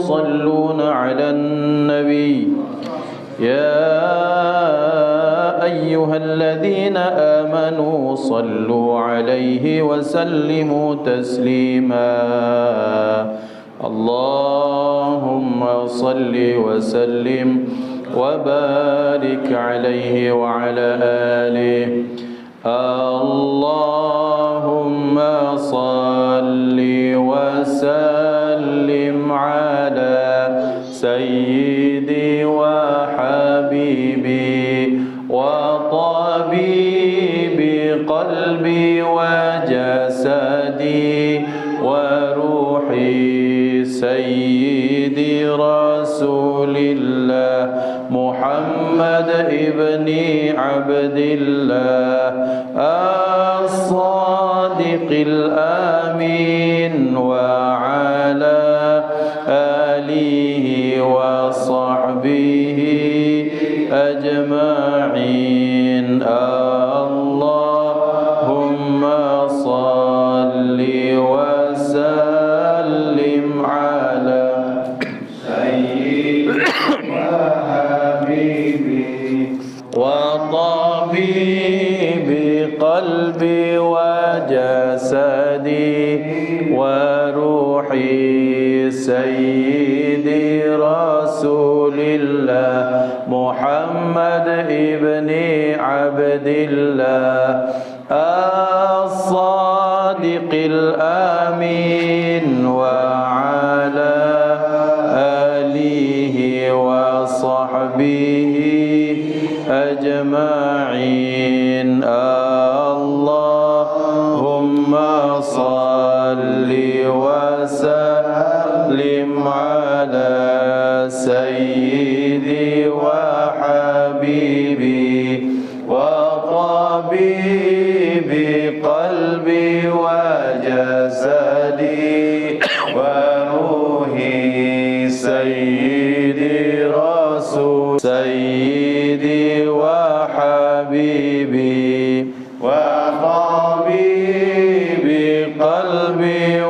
يصلون على النبي يا أيها الذين آمنوا صلوا عليه وسلموا تسليما اللهم صل وسلم وبارك عليه وعلى آله اللهم صل وسلم على سيدي وحبيبي وطبيب قلبي وجسدي وروحي سيدي رسول الله محمد ابن عبد الله الصادق الأمين وعلى آله وصحبه أجمعين اللهم صل وسلم على سيدي وحبيبي وطبيب قلبي وجسدي وروحي سيدي رسول الله محمد ابن عبد الله الصادق الأمين وعلى آله وصحبه أجمعين اللهم صل وسلم على سيدي وحبيبي وطبيب قلبي وجسدي وروحي سيدي رسول سيدي وحبيبي وطبيب قلبي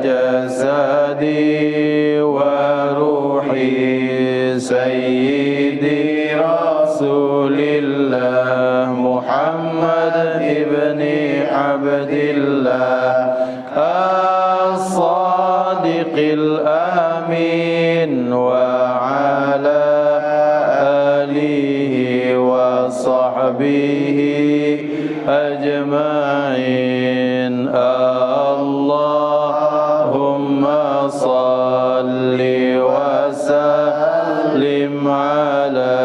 وجسدي وروحي سيدي رسول الله محمد ابن عبد الله الصادق الأمين وعلى آله وصحبه أجمعين اللهم صل وسلم على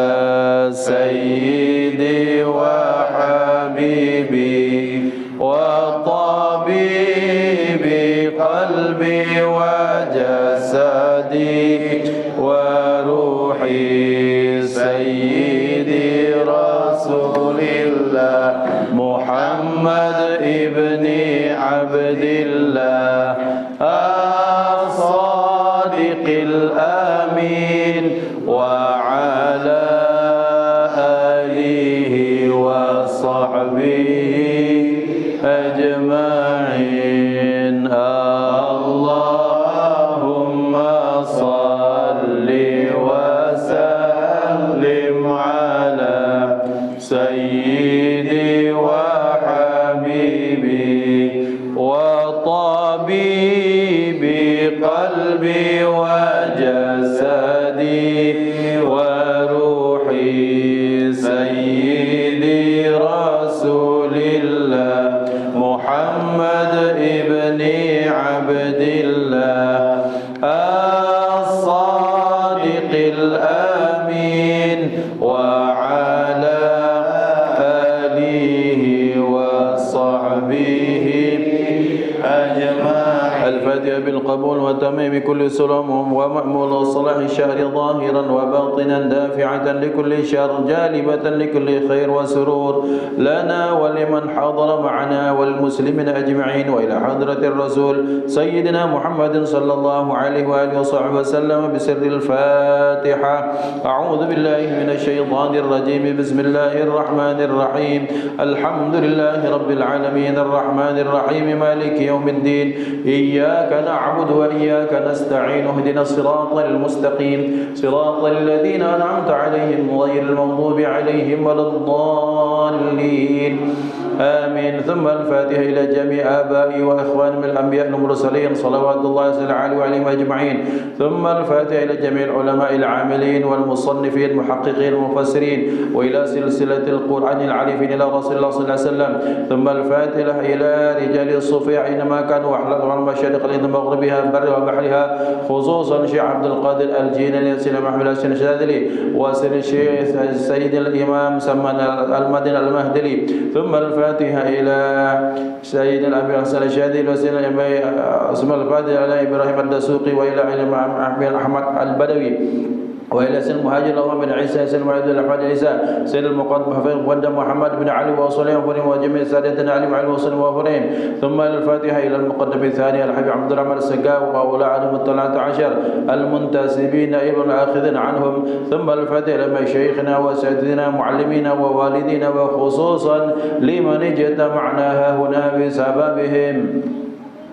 سيدي وحبيبي وطبيب قلبي وجسدي وروحي سيدي رسول الله محمد ابن عبد الله الصادق الأمين وعلى آله وصحبه أجمعين اللهم صل وسلم على سيدي وحبيبي وطبيب قلبي وجسدي وروحي سيدي رسول الله محمد ابن عبد الله الصادق الأمين وعلى آله وصحبه أجمعين الفاتحة بالقبول وتمام كل سلام ومأمول الصلاح الشهر ظاهرا وباطنا دافعة لكل شر جالبة لكل خير وسرور لنا ولمن حضر معنا والمسلمين أجمعين وإلى حضرة الرسول سيدنا محمد صلى الله عليه وآله وصحبه وسلم بسر الفاتحة. أعوذ بالله من الشيطان الرجيم. بسم الله الرحمن الرحيم. الحمد لله رب العالمين الرحمن الرحيم مالك يوم الدين. إياك نعبد وإياك نستعين اهدنا الصراط المستقيم صراط الذين أنعمت عليهم غير المغضوب عليهم ولا الضالين آمين. ثم الفاتحة إلى جميع آبائي وإخواني من الأنبياء والمرسلين صلوات الله عليهم أجمعين. ثم الفاتحة إلى جميع العلماء العاملين والمصنفين المحققين المفسرين وإلى سلسلة القرآن العارفين إلى رسول الله صلى الله عليه وسلم. ثم الفاتحة إلى رجال الصوفية أينما كانوا وأحلى المشارق الأرض مغربها برها وبحرها خصوصا شيخ عبد القادر الجيلاني سيدنا محمد حسين الشاذلي وسيد الشيخ السيد الإمام سمان المدني المهدلي. ثم الفاتحة إلى سيدنا الأمير حسن الشاذلي وسيدنا ثم الفاتحة إلى إبراهيم الدسوقي وإلى أحمد البدوي وإلى سيد المهاجر اللهم بن عيسى سيد المعيد الأحمد عيسى سيد المقدم محمد بن علي وصليم وجميع سادتنا علي وعلي وصليم وفرين. ثم الفاتحة إلى المقدم الثاني الحبيب عبد الرحمن السقاف وأولادهم الثلاثة عشر المنتسبين إلى الآخذين عنهم. ثم الفاتحة إلى مشايخنا وسيدنا معلمينا ووالدينا وخصوصا لمن اجتمعنا هنا بسببهم.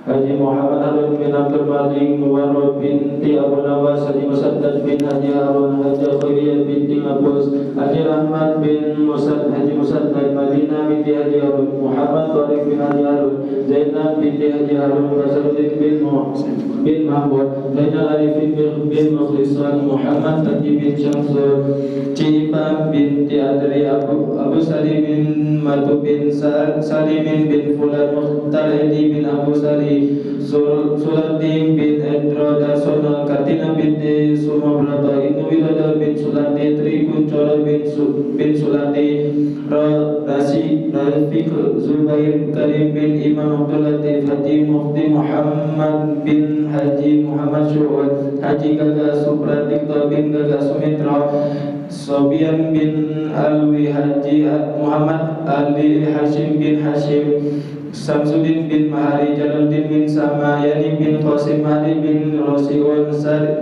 Haji Muhammad Harun bin Abdul Malik Muwarrad binti Abu Nawas, Haji Musaddad bin Haji Harun, Haji Khairiyah binti Mabus, Haji Rahmat bin Haji Musaddad, Madinah binti Haji Harun, Muhammad Tariq bin Haji Harun, Zainab binti Haji Harun, Rasulullah bin Mahmud, Zainal Arifin bin Mukhlisan, Muhammad Tati bin Syamsul, Cipam binti Adri, Abu Salim bin Matu bin Salimin bin Fulan, Mukhtar Edi bin Abu Salim, Sulatim bin Edra Dasona, Katina binti Sumabrata, Inu Wilada bin Sulati, Tri Kuncora bin Sulati, Rafiq Zubair Karim bin Imam Abdul Latif, Haji Mufti Muhammad bin Haji Muhammad Syuhud, Haji Gaga Supratikta bin Gaga Sumitra, Sobian bin Alwi, Haji Muhammad Ali Hashim bin Hashim, Samsudin bin Mahari, Jalaluddin bin Samayani bin Qasim, Ali bin Rosiun,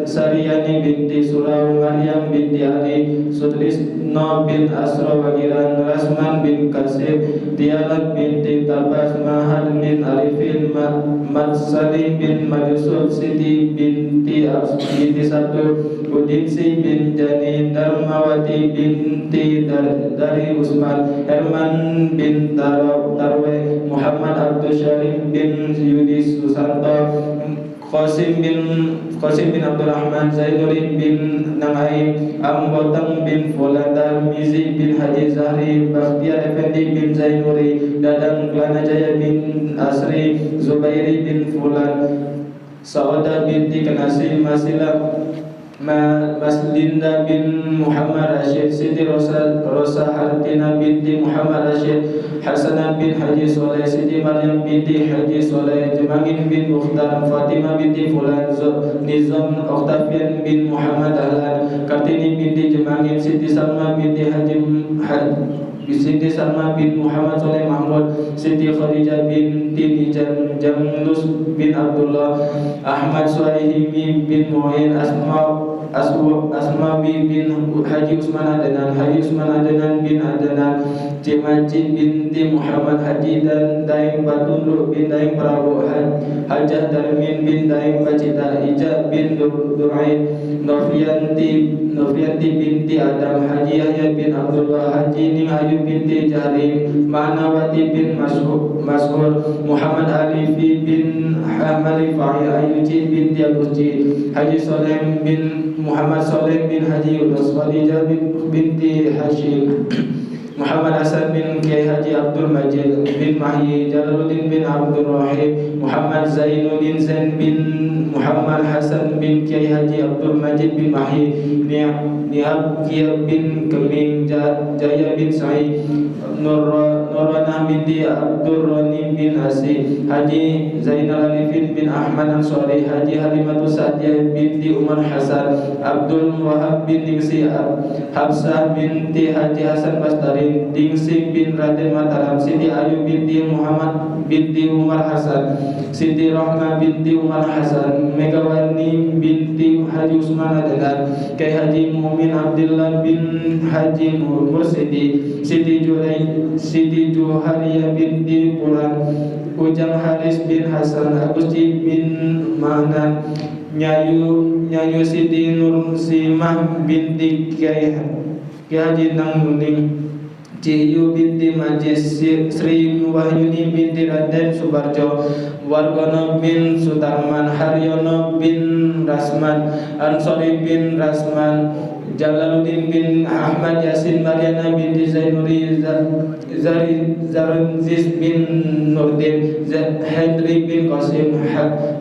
Sariyani binti Surau, Maryam binti Ali, Sutrisno bin Asra Wagiran, Rasman bin Kasib, Tialat binti Tabas, Mahad bin Arifin, Matsali bin Majusuf, Siti binti Satu, Udinsi bin Jani, Darmawati binti dari Usman, Herman bin Tarwe, Muhammad Abdul Syarif bin Yudi Susanto, Qasim bin Abdul Rahman, Zainuddin bin Nangai, Ambotang bin Fulandar, Mizi bin Haji Zahri, Bakhtiar Effendi bin Zainuri, Dadang Glanajaya bin Asri, Zubairi bin Fulan, Sauda binti Kanasi, Maslinda bin Muhammad Rashid, Siti Rosa Hartina binti Muhammad Rashid, Hasanah bin Haji Soleh, Siti Maryam binti Haji Soleh, Jemangin bin Mukhtar, Fatimah binti Fulan, Nizam Octavian bin Muhammad Ahlan, Kartini binti Jemangin, Siti Salma binti Siti Salma bin Muhammad Soleh Mahmud, Siti Khadijah binti Jamlus bin Abdullah, Ahmad Suhaimi bin Mu'in, Asmawi bin Haji Usman Adnan bin Adnan, Cimaci binti Muhammad Haji dan Daeng Batunduk bin Daeng Prabu, Hajah Darmin bin Daeng Pacita, Ijab bin Durain, Novianti binti Adam, Haji Yahya bin Abdullah, Haji Ning Ayu binti Jahrim, Manawati bin Mas'ud, Muhammad Alifi bin Hamali Fahi, Ayuji binti Agusti, Haji Soleh bin Muhammad Soleh bin Haji Yunus, Khadijah binti Hashim, Muhammad Hasan bin Kiai Haji Abdul Majid bin Mahyi, Jalaluddin bin Abdul Rahim, Muhammad Zainuddin Zain bin Muhammad Hasan bin Kiai Haji Abdul Majid bin Mahyi, Nihab Kia bin Keming, Jaya bin Sa'id, Nurana binti Abdul Rani bin Asi, Haji Zainal Arifin bin Ahmad Ansari, Haji Halimatus Sa'diyah binti Umar Hasan, Abdul Wahab bin Ningsi, Habsah binti Haji Hasan Bastari, Dingsing bin Raden Mataram, Siti Ayu binti Muhammad binti Umar Hasan, Siti Rahma binti Umar Hasan, Megawati binti Haji Usman Adalan, Kiai Haji Mumin Abdullah bin Haji Mursidi, Siti Juhariyah binti Quran, Ujang Haris bin Hasan, Agusti bin Manan, Nyayu Siti Nur Simah binti Kiai Haji Nangmuning, Ciyu binti Majis, Sri Wahyuni binti Raden Subarjo, Wargono bin Sutarman, Haryono bin Rasman, Ansori bin Rasman, Jalaluddin bin Ahmad Yasin, Mariana binti Zainuri, Zaranzis bin Nurdin, Hendri bin Qasim,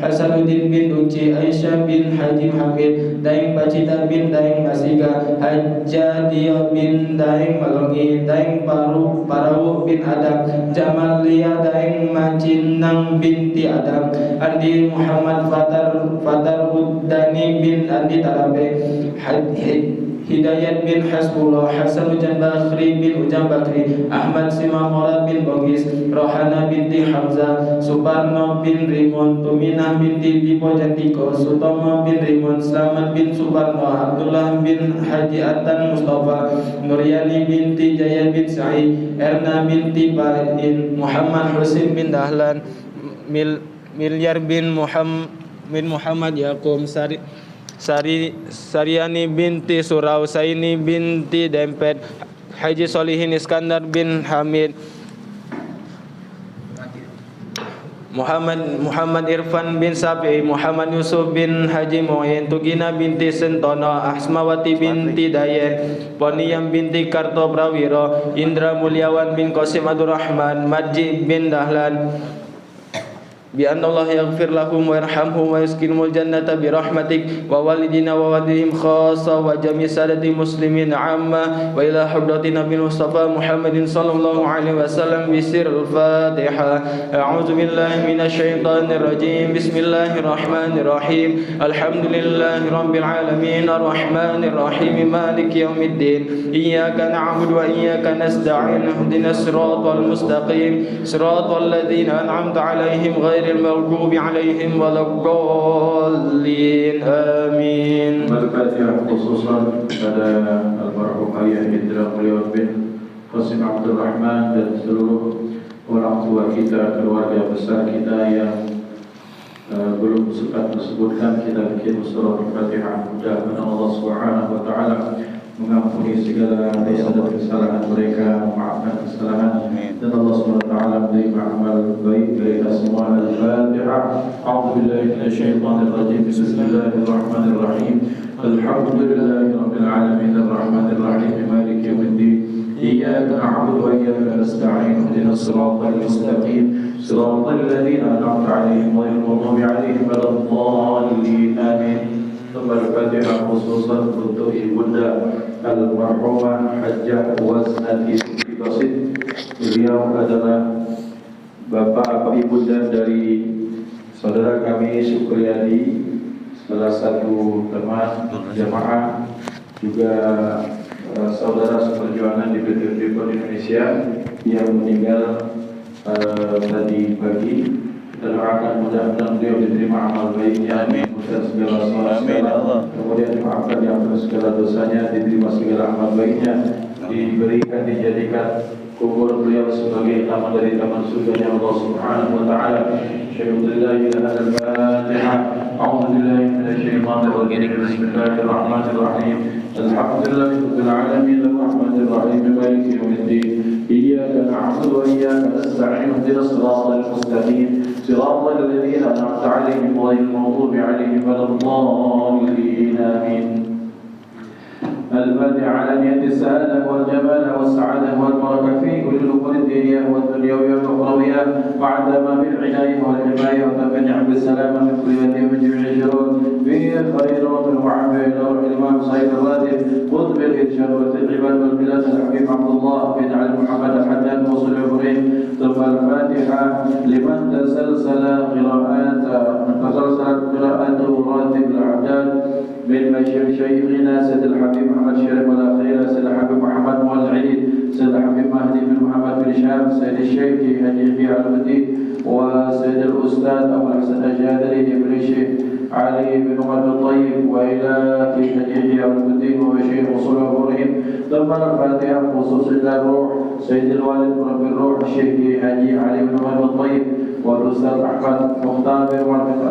Hasanuddin bin Uci, Aisyah bin Haji Hamid, Daeng Pacita bin Daeng Masiga, Hajadia bin Daeng Malongi, Daeng Parawu bin Adam, Jamalia Daeng Macinang binti Adam, Andi Muhammad Fatar Udani bin Andi Tarabe, Hidayat bin Hasbullah, Hasan Ujan Bakri bin Ujan Bakri, Ahmad Simamora bin Bogis, Rohana binti Hamzah, Suparno bin Rimon, Tuminah binti Dipo Jantiko, Sutomo bin Rimon, Slamet bin Suparno, Abdullah bin Haji Atan Mustafa, Nuryani binti Jaya bin Sa'i, Erna binti Parin, Muhammad Husin bin Dahlan, Milyar bin Muhammad Yaqum, Sariani binti Surau, Saini binti Dempet, Haji Solihin Iskandar bin Hamid, Muhammad Irfan bin Safi, Muhammad Yusuf bin Haji Muin, Tugina binti Sentono, Asmawati binti Dayen, Poniyam binti Karto Prawiro, Indra Mulyawan bin Qasim Abdurrahman, Majid bin Dahlan, bi anna Allah yaghfir lahum wa yarhamhum wa yaskinhumul jannata bi rahmatik wa walidina wa walidihim khassa wa jami' sadati muslimin amma wa ila hadratin Nabi Mustafa Muhammadin sallallahu alaihi wasallam bi sirril Fatihah. A'udzu billahi minasy syaithanir rajim. Bismillahirrahmanirrahim. Alhamdulillahi rabbil alamin arrahmanir rahim maliki yaumiddin. Iyyaka na'budu wa iyyaka nasta'in. Ihdinas siratal mustaqim. Siratal ladzina an'amta 'alaihim المغضوب عليهم ولا الضالين آمين. Al-Fatihah khususan pada almarhum ayah Indra Mulyawan bin Qasim Abdurrahman dan seluruh orang tua kita, keluarga besar kita yang belum sempat disebutkan, kita bikin surah Al-Fatihah. Mudah-mudahan Allah Subhanahu wa taala mengampuni segala dosa dan kesalahan mereka, memaafkan kesalahan, dan Allah Subhanahu wa taala menerima amal baik dari kita semua. Al-Fatihah. A'udzubillahi minasyaitonir rajim. Bismillahirrahmanirrahim. Alhamdulillahirabbil alamin arrahmanir rahim maliki yaumiddin. Iyyaka na'budu wa iyyaka nasta'in. Ihdinas siratal mustaqim. Siratal ladzina an'amta 'alaihim ghairil maghdubi 'alaihim waladdallin. Amin. Al-Fatihah khususan untuk ibunda almarhumah Hajjah Wasnati Qasim. Beliau adalah bapak ibunda dari saudara kami Sukriyadi, salah satu teman jamaah, juga saudara seperjuangan di PT Freeport Indonesia yang meninggal tadi pagi. Kita doakan mudah-mudahan beliau diterima amal baiknya, dan segala salah, kemudian dimaafkan di antara segala dosanya, diterima segala amal baiknya, diberikan, dijadikan kubur beliau sebagai taman dari taman surganya Allah Subhanahu wa taala. Syaikhulillah ila al-Fatihah. A'udzubillahi minasyaitonir rajim. Bismillahirrahmanirrahim. Alhamdulillahirabbil alamin arrahmanir rahim maliki yaumiddin. Iyyaka na'budu wa iyyaka nasta'in. Ihdinas siratal mustaqim. Siratal ladzina an'amta 'alaihim ghairil maghdubi 'alaihim waladdallin. Amin. الفاتحة على نية السعادة والجمال والسعادة والبركة في كل الأمور الدينية والدنيوية والأخروية، وعدم بالعناية والحماية وتمنع بالسلامة من كل يد ومن جميع الشرور، به خير وعافية إلى روح الإمام صحيح الراتب خذ بالإرشاد والعباد والبلاد الحبيب عبد الله بن علي محمد الحداد موصل العبرين. ثم الفاتحة لمن تسلسل قراءته راتب الأعداد من مشايخ شيخنا سيد الحبيب محمد شريف والأخير سيد الحبيب محمد والعيد سيد الحبيب مهدي بن محمد بن شهاب سيد الشيخ حجي على الدين وسيد الأستاذ أبو الحسن الجادري بن الشيخ علي بن عبد الطيب، وإلى يحيى بن الدين وبشير وصول أمورهم. ثم الفاتحة خصوص الروح سيد الوالد مربي الروح الشيخ حاجي علي بن عبد الطيب والأستاذ أحمد مختار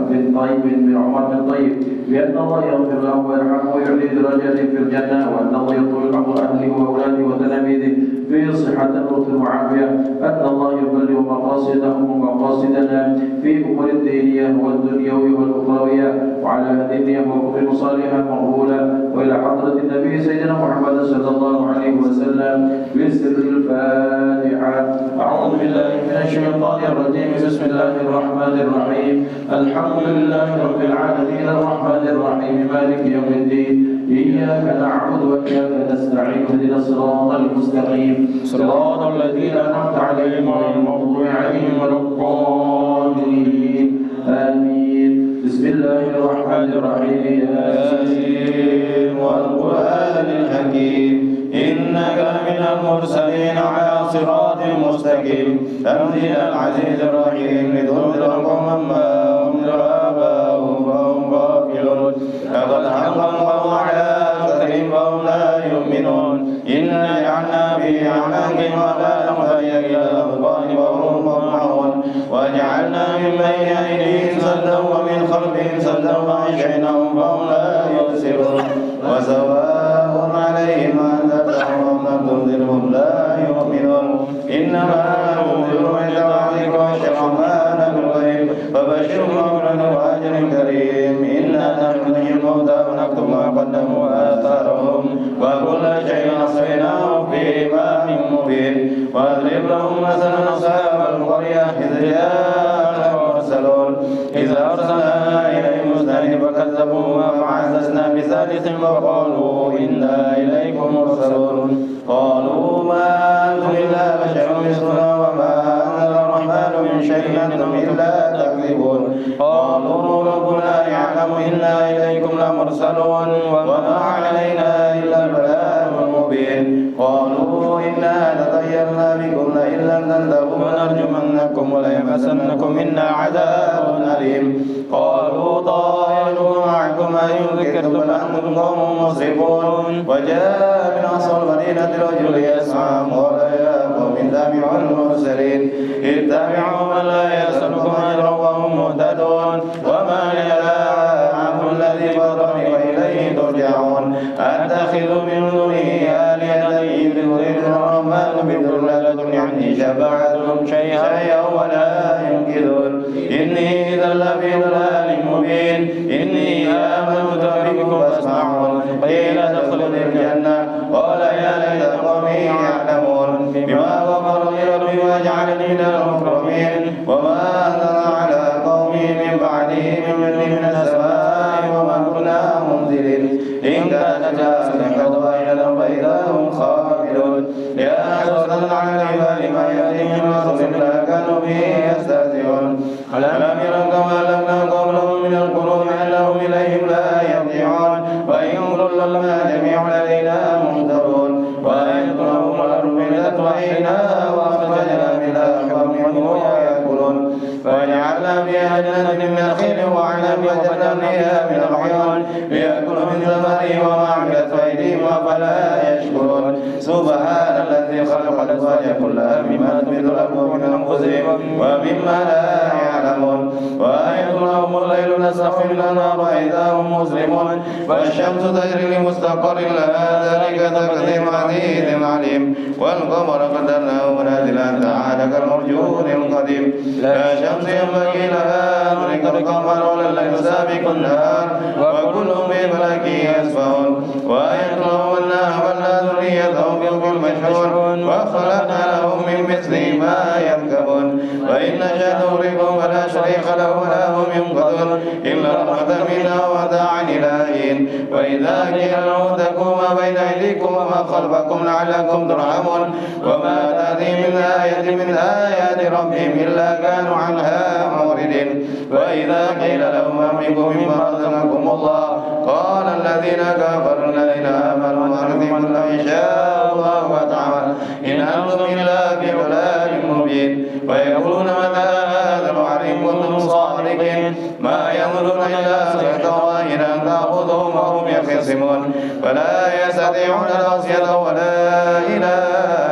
بن طيب بن عمر بن طيب، بأن الله يغفر له ويرحمه ويعلي درجاته في الجنة، وأن الله يطول عمر أهله وأولاده وتلاميذه في صحة وعافية، أن الله يبلغ مقاصدهم ومقاصدنا في أمور الدينية والدنيوية والأخروية، وعلى هذه النية وكل صالحة مقبولة. وإلى حضرة النبي سيدنا محمد صلى الله عليه وسلم بسر الفاتحة. أعوذ بالله من الشيطان الرجيم. بسم الله الرحمن الرحيم. الحمد لله رب العالمين الرحمن الرحيم مالك يوم الدين. إياك نعبد وإياك نستعين. اهدنا الصراط المستقيم صراط الذين أنعمت عليهم غير المغضوب عليهم ولا الضالين. آمين. بسم الله الرحمن الرحيم. ياسين والقرآن الحكيم إنك من المرسلين على صراط مستقيم تنزيل العزيز الرحيم لتنذر قوما ما أنذر آباؤهم فهم غافلون لقد حق القول على أكثرهم فهم لا يؤمنون إنا جعلنا في أعناقهم أغلالا فهي إلى الأذقان وهم مقمحون وجعلنا من بين أيديهم سدا ومن خلفهم سدا فأغشيناهم فهم لا يبصرون وسواء عليهم أنذرتهم أم لم تنذرهم لا يؤمنون إنما تنذر من ذلك والشيطان بالغيب فبشرهم بأجر كريم. إنا نحن نحيي الموتى ونكتب ما قدموا وآثارهم وكل شيء أحصيناه في إمام مبين. واضرب لهم مثلا أصحاب القرية إذ جاء المرسلون إذ أرسلنا إليهم اثنين فكذبوهما فعززنا بثالث فقالوا إنا إليكم مرسلون قالوا ما أنتم إلا بشر مثلنا وما أنزل الرحمن من شيء أنتم إلا تكذبون. قالوا ربنا يعلم إنا إليكم لمرسلون وما علينا إلا البلاغ المبين. قالوا إنا تطيرنا بكم لئن لم تنتهوا لنرجمنكم وليمسنكم منا عذاب أليم. قالوا طائركم معكم أن ذكرتم بل أنتم قوم مسرفون. وجاء من أقصى المدينة رجل يسعى قال يا قوم اتبعوا المرسلين اتبعوا من لا يسألكم أجرا وهم مهتدون. وما لي لا أعبد الذي فطرني وإليه ترجعون. أتخذ من دونه آلهة يريد الرحمن بضر لا تغني عني شفاعتهم شيئا ولا ينقذون. إني إذا لفي ضلال مبين. إني آمنت بكم فاسمعون. قيل ادخلوا الجنة قال يا ليت قومي يعلمون بما غفر لي ربي وجعلني من المكرمين. وما أنزل على قومي من بعده من السماء وما كنا منزلين. إن كانت هذه قبائل فإذا هم خامدون. يا حسرة على العباد ما يأتيهم رسول لا كانوا به يستهزئون. ألم يروا كما أهلكنا قبلهم من القرون أنهم إليهم لا يرجعون. وإن كل لما جميع لدينا محضرون. وإن كلهم الأرض ملت وحينا وأخرجنا منها حبا يأكلون. وجعلنا فيها جنات من نخيل وعنب وجعلنا فيها من العيون ليأكلوا من ثمره وما عملت أيديهم أفلا يشكرون. سبحان الذي خلق الأزواج كلها مما تنبت الأرض من أنفسهم ومما لا يعلمون. وآية لهم الليل نسلخ من النار وإذا هم مسلمون. والشمس تجري لمستقر لها ذلك تقدير عزيز عليم. والقمر قدرناه منازلا تعالى كالمرجون القديم. لا شمس ينبغي لها أن تدرك القمر ولا الليل سابق النهار وكل في فلك يسبحون. وآية لهم أنا حملنا ذريتهم بالفلك المشحون وخلقنا لهم من مثله ما يركبون. وإن نشأ نغرقهم فلا شريك له ولا هم ينقذون إلا رحمة منا ومتاعا إلى حين. وإذا قيل لهم اتقوا ما بين أيديكم وما خلفكم لعلكم ترحمون. وما تأتي من آية من آيات ربهم إلا كانوا عنها معرضين. وإذا قيل لهم أنفقوا مما رزقكم الله قال الذين كفروا الذين آمنوا أنفقوا إن شاء الله تعالى إن أنتم إلا في ضلال مبين. ويقولون متى هذا الوعد إن كنتم صادقين مبين ما ينظرون إلا صيحة واحدة تأخذهم وهم يخصمون فلا يستطيعون توصية ولا إلى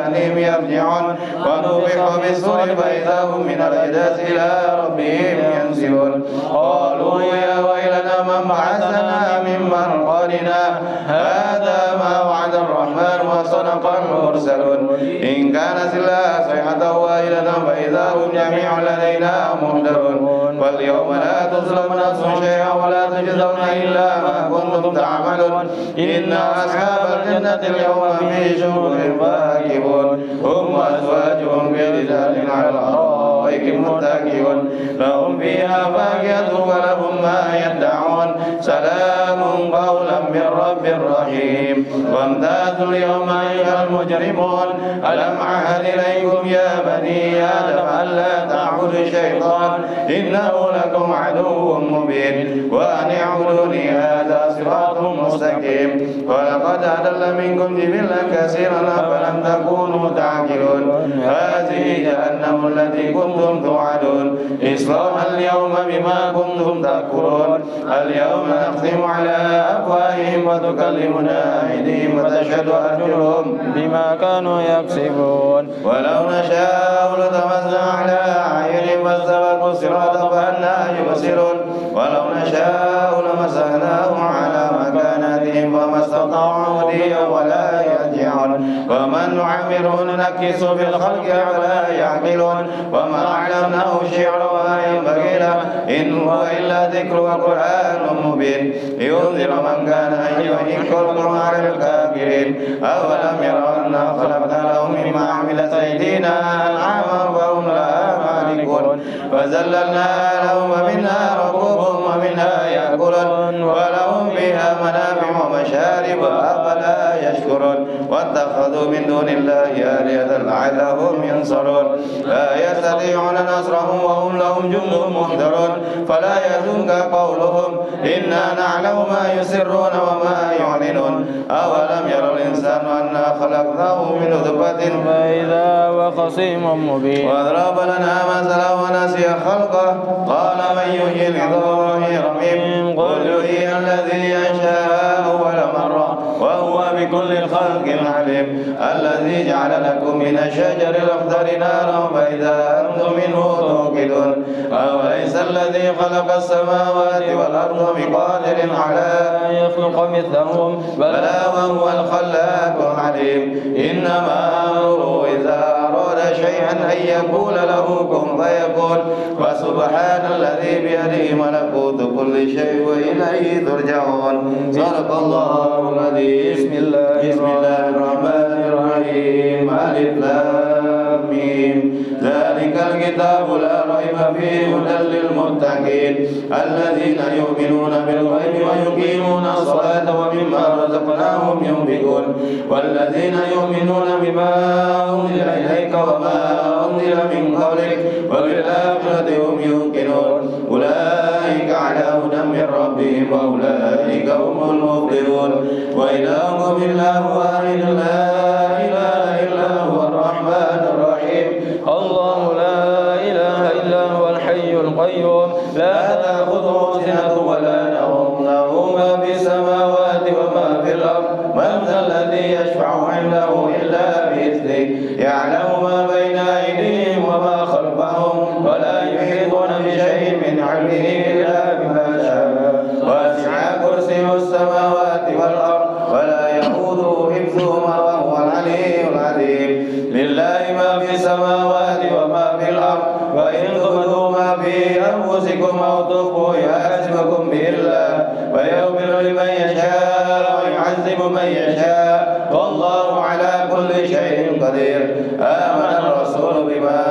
أهلهم يرجعون ونفخ في الصور فإذا هم من الأجداث إلى ربهم ينسلون قالوا يا ويلنا من بعثنا من مرقدنا هذا ما وعد الرحمن وصدق المرسلون إن كانت إلا صيحة واحدة فإذا هم جميع لدينا محضرون واليوم لا تظلم نفس شيئا ولا تجزون إلا ما كنتم تعملون إن أصحاب الجنة اليوم في شغل فاكهون هم وأزواجهم في ظلال على الأرائك متكئون لهم فيها فاكهة ولهم ما يدعون سلام قولا من رب رحيم وامتازوا اليوم أيها المجرمون ألم أعهد إليكم يا بني آدم ألا تعبدوا الشيطان إنه لكم عدو مبين وأن اعبدوني هذا صراط مستقيم ولقد أضل منكم جبلا كثيرا أفلم تكونوا تعقلون هذه جهنم التي كنتم توعدون اصلوها اليوم بما كنتم تكفرون اليوم نختم على أفواههم وتكلمنا أيديهم وتشهد أرجلهم بما كانوا يكسبون ولو نشاء لطمسنا على أعينهم فاستبقوا الصراط فأنى يبصرون ولو نشاء لمسخناهم على مكانتهم فما استطاعوا مضيا ولا يرجعون ومن نعمره ننكسه في الخلق ولا يعقلون وما علمناه الشعر وما ينبغي له إن هو إلا ذكر وقرآن مبين لينذر من كان حيا ويذكر القرآن الكافرين أولم يروا أنا خلقنا لهم مما عملت أيدينا أنعاما فهم لها مالكون فذللنا لهم ومنها ركوبهم ومنها يأكلون ولهم فيها منافع ومشارب أفلا يشكرون واتخذوا من دون الله آلهة لعلهم ينصرون لا يستطيعون نصرهم وهم لهم جند محضرون فلا يحزنك قولهم إنا نعلم ما يسرون وما يعلنون أولم يرى الإنسان أنا خلقناه من نطفة فإذا هو خصيم مبين وضرب لنا مثلا ونسي خلقه قال من يحيي العظام وهي رميم قل يحيي الذي أنشأها أول مرة وهو بكل خلق عليم الذي جعل لكم من الشجر الأخضر نارا فإذا أنتم منه توقدون أوليس الذي خلق السماوات والأرض بقادر على أن يخلق مثلهم بلى وهو الخلاق العليم إنما أمره إذا أراد شيئا أن يقول له كن فيكون وسبحان الذي بيده ملكوت كل شيء وإليه ترجعون صدق الله العظيم بسم الله الرحمن الرحيم ألف لام ميم ذلك الكتاب لا ريب فيه هدى للمتقين الذين يؤمنون بالغيب ويقيمون الصلاة ومما رزقناهم ينفقون والذين يؤمنون بما أنزل إليك وما أنزل من قبلك وبالآخرة هم يوقنون أولئك على هدى من ربهم وأولئك هم المفلحون وإلهكم إله واحد لا إله إلا هو الرحمن الرحيم الله لا إله إلا هو الحي القيوم لا تأخذه سنة ولا نوم له ما في السماوات وما في الأرض من ذا الذي يشفع عنده إلا بإذنه يعلم ما بين أيديهم وما خلفهم ولا يحيطون بشيء من علمه إلا بما شاء وسع كرسيه السماوات والأرض ولا يؤوده حفظهما وهو العلي العظيم لله ما في السماوات وما في الأرض وإن تبدوا ما في أنفسكم أو تخفوه يحاسبكم به الله ويغفر لمن يشاء ويعذب من يشاء والله على كل شيء قدير آمن الرسول بما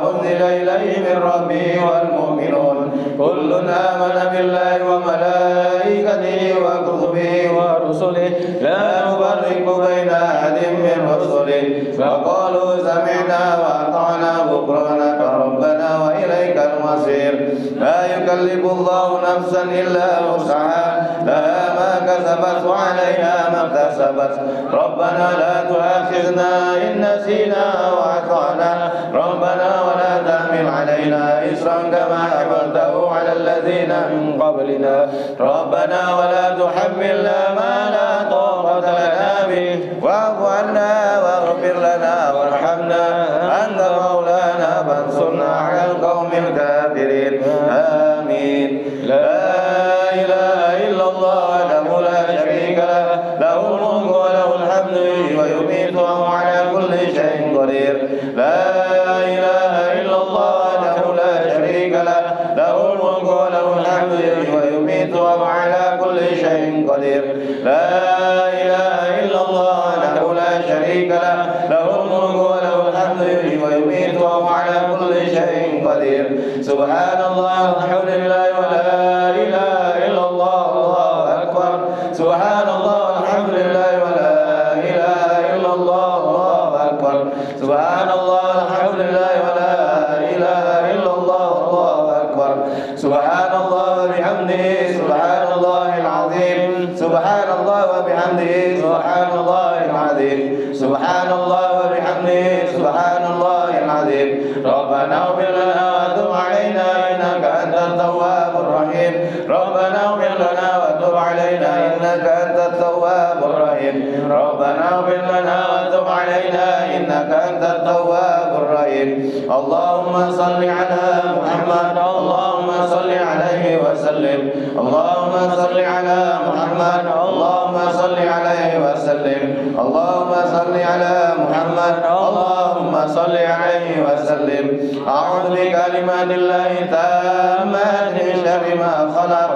أنزل إليه من ربه والمؤمنون كل آمن بالله وملائكته وكتبه ورسله لا نفرق بين أحد من رسله فقالوا سمعنا وأطعنا غفرانك ربنا وإليك المصير لا يكلف الله نفسا إلا وسعها لها ما كسبت وعليها ما اكتسبت ربنا لا تؤاخذنا إن نسينا وأخطأنا ربنا ولا تحمل علينا إصرا كما حملته على الذين من قبلنا ربنا ولا تحملنا ما لا طاقة لنا به واعف عنا واغفر لنا وارحمنا أنت مولانا فانصرنا على القوم الكافرين آمين لا إله إلا الله وحده لا شريك له له الملك وله الحمد ويميت وهو على كل شيء قدير لا إله إلا الله وحده لا شريك له له الملك وله الحمد ويميت وهو على كل شيء قدير لا إله إلا الله وحده لا شريك له له الملك وله الحمد ويميت وهو على كل شيء قدير سبحان الله والحمد لله ولا إله إلا الله الله أكبر سبحان الله والحمد لله ولا إله إلا الله الله أكبر سبحان الله والحمد لله ولا إله إلا الله الله أكبر سبحان الله وبحمده سبحان الله العظيم سبحان الله وبحمده سبحان الله العظيم سبحان الله وبحمده سبحان الله العظيم ربنا اغفر لنا وتب علينا إنك أنت التواب الرحيم ربنا اغفر لنا وتب علينا إنك أنت التواب الرحيم ربنا اغفر لنا وتب علينا إنك أنت التواب الرحيم اللهم صل على محمد اللهم صل عليه وسلم اللهم صل على محمد اللهم صل عليه وسلم اللهم صل على محمد اللهم صل عليه وسلم أعوذ بكلمات الله التامات من شر ما خلق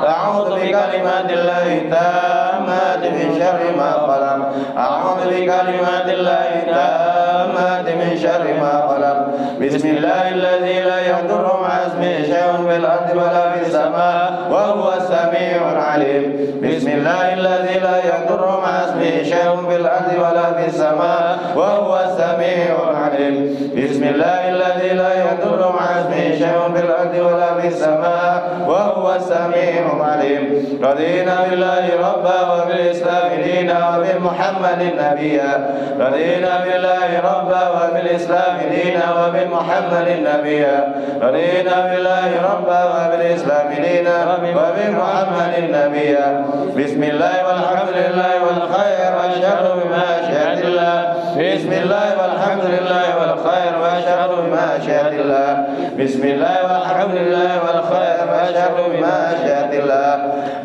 أعوذ بكلمات الله التامات من شر ما خلق أعوذ بكلمات الله التامات من شر ما خلق بسم الله الذي لا يضر مع اسمه شيء في الأرض ولا في السماء وهو السميع العليم بسم الله الذي لا يضر مع اسمه شيء في الأرض ولا في السماء وهو السميع العليم بسم الله الذي لا يضر مع اسمه شيء في الأرض ولا في السماء وهو السميع العليم رضينا بالله ربا وبالإسلام دينا وبمحمد نبيا رضينا بالله ربا وبالإسلام دينا وبمحمد نبيا رضينا بالله ربا وبالإسلام دينا وبمحمد نبيا بسم الله والحمد لله والخير والشر بمشيئة الله بسم الله والحمد لله والخير والشر بمشيئة الله بسم الله والحمد لله والخير والشر بمشيئة الله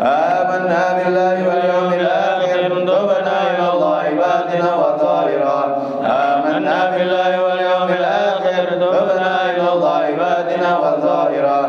آمنا بالله واليوم الآخر تبنا إلى الله باطنا وظاهرا آمنا بالله واليوم الآخر تبنا إلى الله باطنا وظاهرا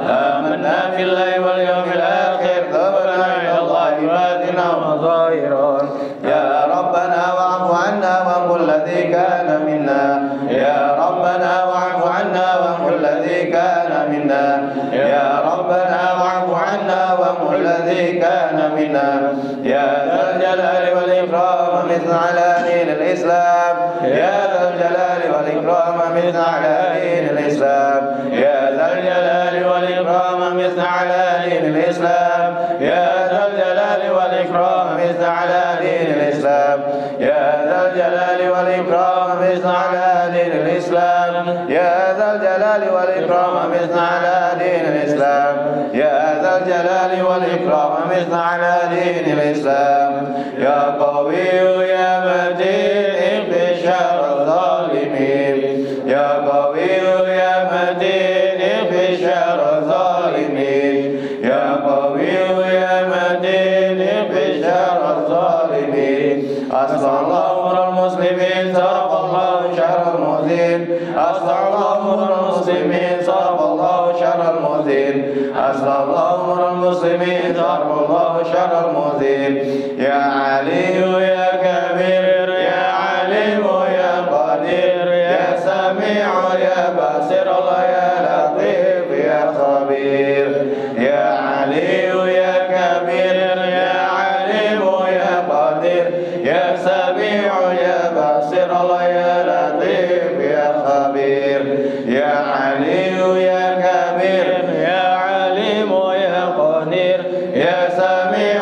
آمنا بالله واليوم الآخر تبنا إلى الله باطنا وظاهرا يا ربنا واعف عنا وامحو الذي كان منا يا ربنا واعف عنا وامحو الذي كان منا يا ربنا واعف عنا وامحو الذي كان منا يا ذا الجلال والإكرام مثل على دين الإسلام يا ذا الجلال والإكرام مثل على دين الإسلام يا ذا الجلال والإكرام مثل على دين الإسلام يا ذا الجلال والإكرام مثل على دين الإسلام يا ذا الجلال والإكرام مثل على دين الإسلام يا ذا الجلال والإكرام مثل على دين الإسلام يا ذا الجلال والإكرام مثل على دين الإسلام يا قوي يا متين اقضي شر الظالمين يا قوي يا متين اقضي شر الظالمين يا قوي يا متين اقضي شر الظالمين أسرى الله أمر المسلمين صرف الله شر المؤذين أسرى الله أمر المسلمين صرف الله شر المؤذين أسرى الله أمر المسلمين صرف الله شر المؤذين يا علي يا كبير يا عليم يا قدير يا سميع يا بصير الله يا لطيف يا خبير يا علي يا كبير يا عليم يا قدير يا سميع يا بصير الله يا لطيف يا خبير يا علي يا كبير يا عليم يا قدير يا سميع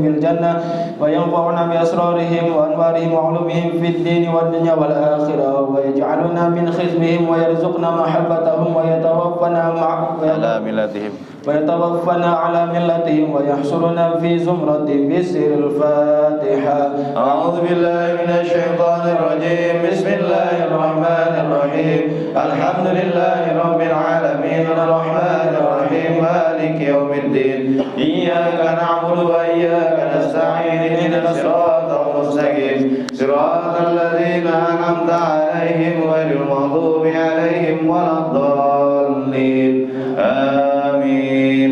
بالجنة وينفعنا بأسرارهم وأنوارهم وعلومهم في الدين والدنيا والآخرة ويجعلنا من خزمهم ويرزقنا محبتهم ويتوفنا على ملتهم ويحشرنا في زمرة بسر الفاتحة. أعوذ بالله من الشيطان الرجيم. بسم الله الرحمن الرحيم. الحمد لله رب العالمين الرحمن الرحيم مالك يوم الدين إياك نعبد وإياك نستعين اهدنا الصراط المستقيم صراط الذين أنعمت عليهم غير المغضوب عليهم ولا الضالين آمين.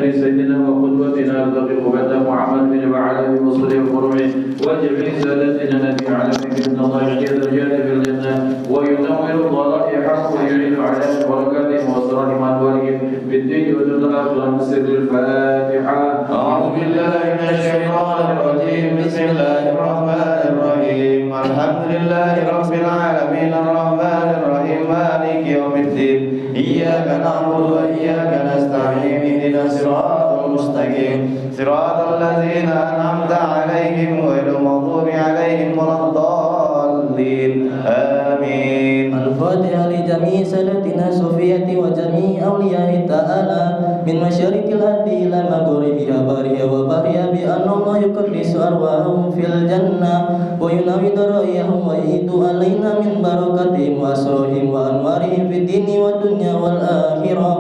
سيدنا وقدوتنا الفقيه محمد بن وعلى بمصر وفروعه وجميع سادتنا الذي علم بأن الله يحيي الرجال في الجنة وينور ضرائحهم ويعين على بركاتهم واسرارهم وانوارهم بالدين والدنيا بسر الفاتحة. أعوذ بالله من الشيطان الرجيم. بسم الله الرحمن الرحيم. الحمد لله رب العالمين الرحمن الرحيم مالك يوم الدين إياك نعبد وإياك نستعين اهدنا الصراط المستقيم صراط الذين أنعمت عليهم غير المغضوب عليهم ولا الضالين آمين. الفاتحة لجميع سادتنا الصوفية وجميع أولياء تعالى من مشارق الأرض إلى مغربها بارها وبارها بأن الله يقدس أرواحهم في الجنة وينوي ضرائحهم ويعيد علينا من بركاتهم وأسرارهم وأنوارهم في الدين والدنيا والآخرة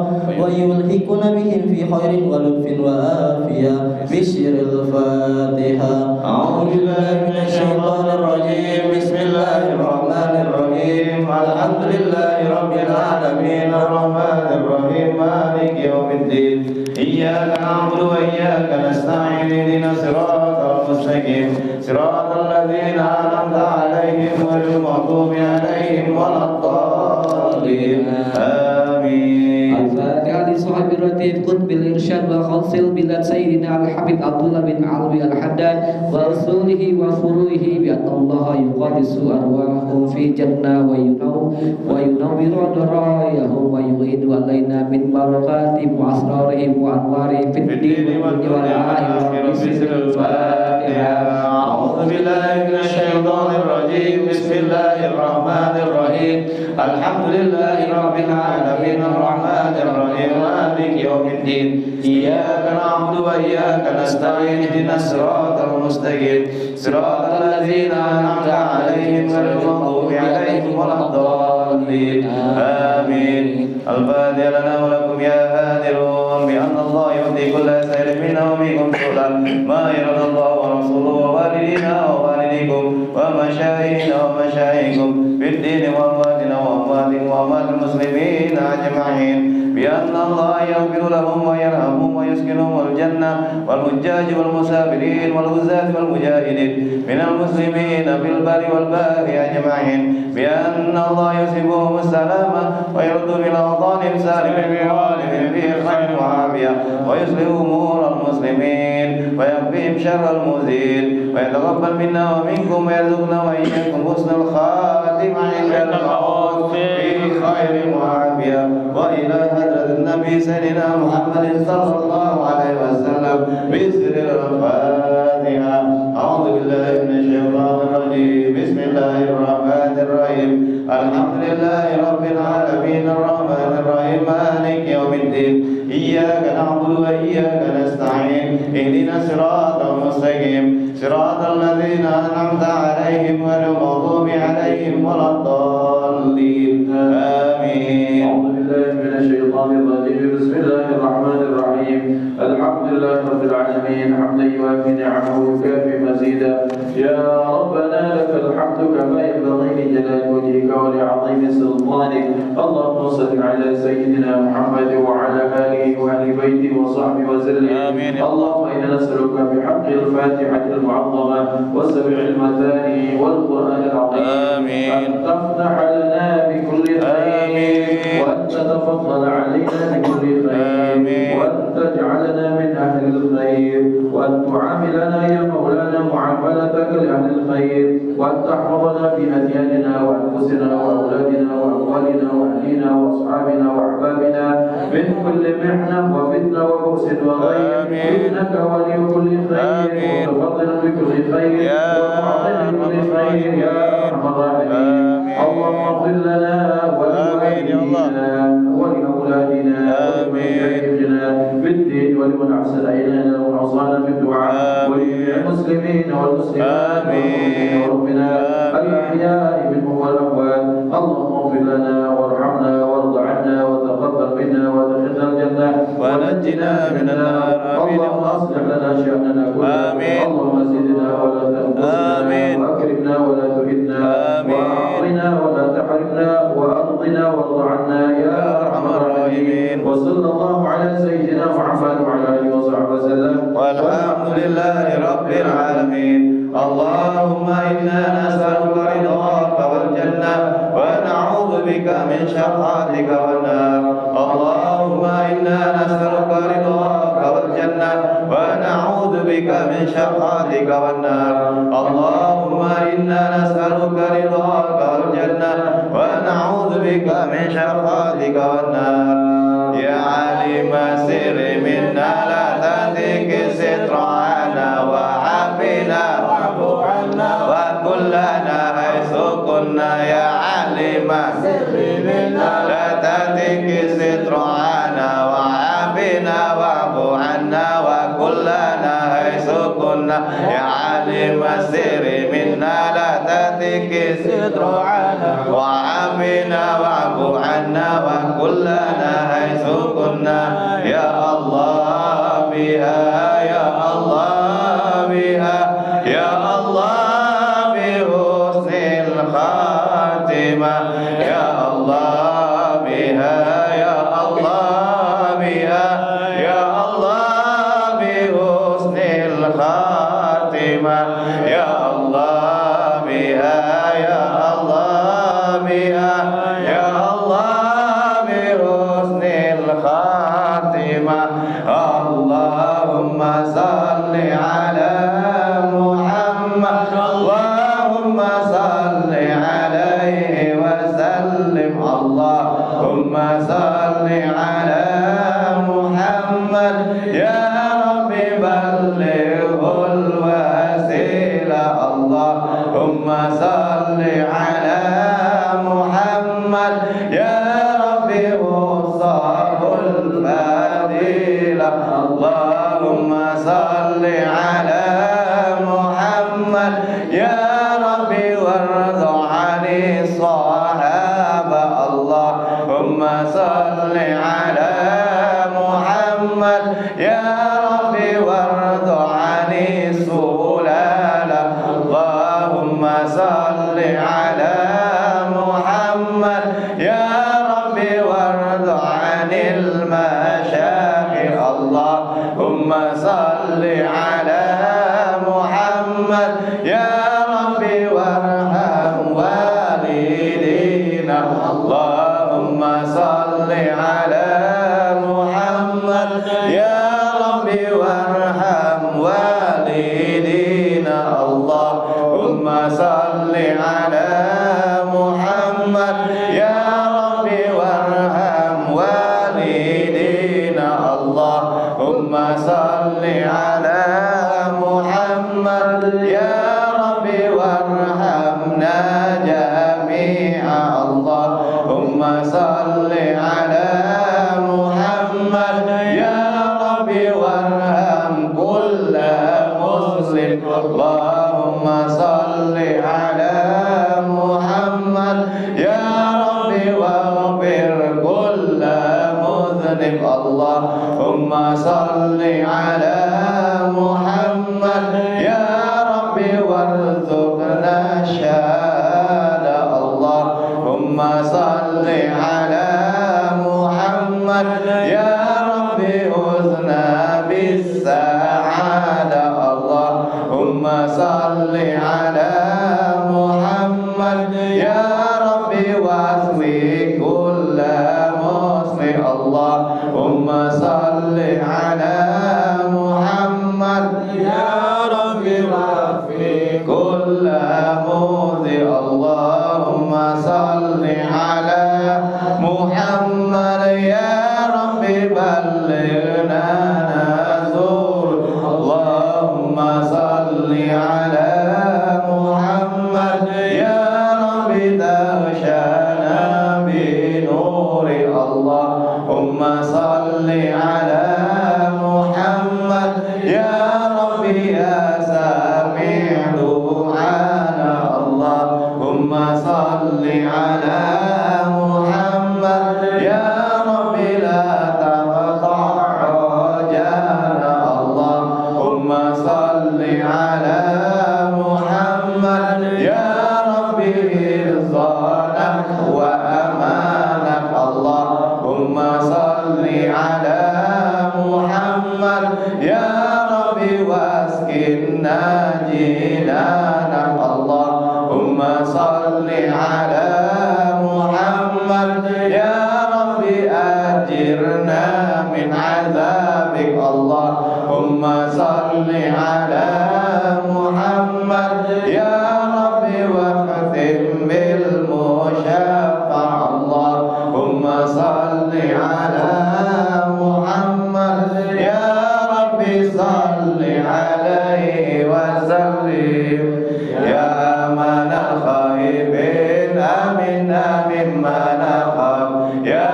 ويلحقنا بهم في خير ولطف وعافية بسر الفاتحة. أعوذ بالله من الشيطان الرجيم. بسم الله الرحمن الرحيم. الحمد لله رب العالمين الرحمن الرحيم مالك يوم الدين إياك نعبد وإياك نستعين اهدنا الصراط المستقيم صراط الذين أنعمت عليهم غير المغضوب عليهم ولا الضالين آمين. الفاتحة لصاحب الرتيب قطب الإرشاد وخلص البلاد سيدنا الحبيب عبد الله بن علوي الحداد ورسوله وفروعه بأن الله يقدس أرواحهم في جنة وينور ضرائحهم ويعيد علينا من بركاتهم وأسرارهم وأنوارهم في الدين والآخرة بسر الفاتحة. أعوذ بالله من الشيطان الرجيم. بسم الله الرحمن الرحيم. الحمد لله رب العالمين الرحمن الرحيم مالك يوم الدين إياك نعبد وإياك نستعين اهدنا الصراط المستقيم صراط الذين أنعمت عليهم غير المغضوب عليهم ولا الضالين آمين. الفاتحة لنا ولكم يا هادرون بأن الله يهدي كل سائر منا ومنكم سؤلا ما يرضى الله ورسوله ووالدينا ووالديكم ومشايخنا ومشايخكم في الدين وأمواتنا وأموات المسلمين أجمعين بأن الله يغفر لهم ويرحمهم ويسكنهم الجنة والحجاج والمسافرين والغزاة والمجاهدين من المسلمين في البر والبحر أجمعين بأن الله يصيبهم السلامة ويرد بالأوطان سالم بغالب في خير وعافية ويصلح أمور المسلمين ويكفيهم شر المؤذين ويتقبل منا ومنكم ويرزقنا وإياكم حسن الخاتمة عند الموت في خير وعافية. وإلى حضرة النبي سيدنا محمد صلى الله عليه وسلم بسر الفاتحة. أعوذ بالله من الشيطان الرجيم. بسم الله الرحمن الرحيم. الحمد لله رب العالمين الرحمن الرحيم مالك يوم الدين إياك نعبد وإياك نستعين اهدنا الصراط المستقيم صراط الذين أنعمت عليهم غير المغضوب عليهم ولا الضالين آمين. أعوذ بالله من الشيطان الرجيم. بسم الله الرحمن الرحيم. الحمد لله رب العالمين حمدا يوافي نعمه ويكافي مزيدا. يا ربنا لك الحمد كما ينبغي لجلال وجهك ولعظيم سلطانك. اللهم صل على سيدنا محمد وعلى آله وآل بيته وصحبه وسلم. آمين. اللهم إنا نسألك بحق الفاتحة المعظمة وسبع المثاني والقرآن العظيم آمين. أن تفتح لنا بكل خير وأن تتفضل علينا بكل خير وأن تجعلنا من أهل الخير وأن تعاملنا يا مولانا معاملتك لأهل الخير وأن تحفظنا في أدياننا وأنفسنا وأولادنا وأموالنا وأهلنا وأصحابنا وأحبابنا من كل محنة وفتنة وبؤس وغير إنك ولي كل خير ومتفضل بكل خير ومعطي كل خير يا أرحم الراحمين. اللهم اغفر لنا ولوالدينا ولأولادنا ولمشايخنا بالدين ولمن أحسن إلينا ومن أوصانا بالدعاء وللمسلمين والمسلمات والمؤمنين وربنا الأحياء منهم والأموات. اللهم اغفر لنا وارحمنا وارض عنا وتقبل منا وادخلنا الجنة ونجنا من النار. اللهم أصلح لنا شأننا كله. اللهم زدنا ولا تنقصنا وأكرمنا ولا تهنا وأعطنا ولا تحرمنا وأرضنا وارض عنا يا أرحم الراحمين. وصلى الله على سيدنا محمد وعلى آله وصحبه وسلم والحمد لله رب العالمين. اللهم إنا نسألك رضاك والجنة ونعوذ بك من سخطك والنار. اللهم إنا نسألك رضاك والجنة ونعوذ بك من سخطك والنار. اللهم إنا نسألك رضاك والجنة ونعوذ بك من سخطك والنار. يا عليم السر منا لا تهتك الستر عنا وعافنا وكلنا حيث كنا. يا عليم السر منا لا تهتك الستر عنا وعافنا واعف عنا وكلنا حيث كنا. يا عليم السر منا لا تهتك الستر عنا وعافنا واعف عنا وكلنا حيث كنا. يا الله بها يا الله بها يا الله بحسن الخاتمة. يا الله بها يا الله بها يا الله بحسن الخاتمة. يا الله بها يا الله بها يا الله بحسن الخاتمة. اللهم صل على محمد اللهم صل عليه وسلم. اللهم صل على محمد يا رب بلغه الوسيلة. اللهم صل على محمد يا رب وصاه الفضيلة. اللهم صل على محمد يا رب وارض عن الصحابة. اللهم صل على محمد يا رب وارض عن السلالة. اللهم صل على محمد يا رب وارض عن المشايخ. اللهم صل على محمد يا رب وارحم والدينا. اللهم صل على محمد يا رب وارحم والدينا. اللهم صل على محمد يا رب وارحم والدينا. اللهم صل على محمد يا رب وارحمنا جميعا. اللهم صل على محمد يا رب وارحم كل مسلم. اللهم صل على محمد يا رب واغفر كل مذنب. اللهم صل على محمد يا رب وارزقنا الشهادة. اللهم صل على محمد يا رب وزنا بالسعادة. اللهم صل على محمد يا رب واسوي كل مسلم. اللهم صل على محمد يا رب واسوي كل مؤذي. اللهم صل على محمد يا رب محمد يا ربي واسكننا جنانا اللهم صل على محمد يا ربي أجرنا من عذابك اللهم صل على محمد يا ربي واختم بالمشفع اللهم صل على محمد يا ربي صل عليه وسلم يا من الخائبين آمنا مما نخاف يا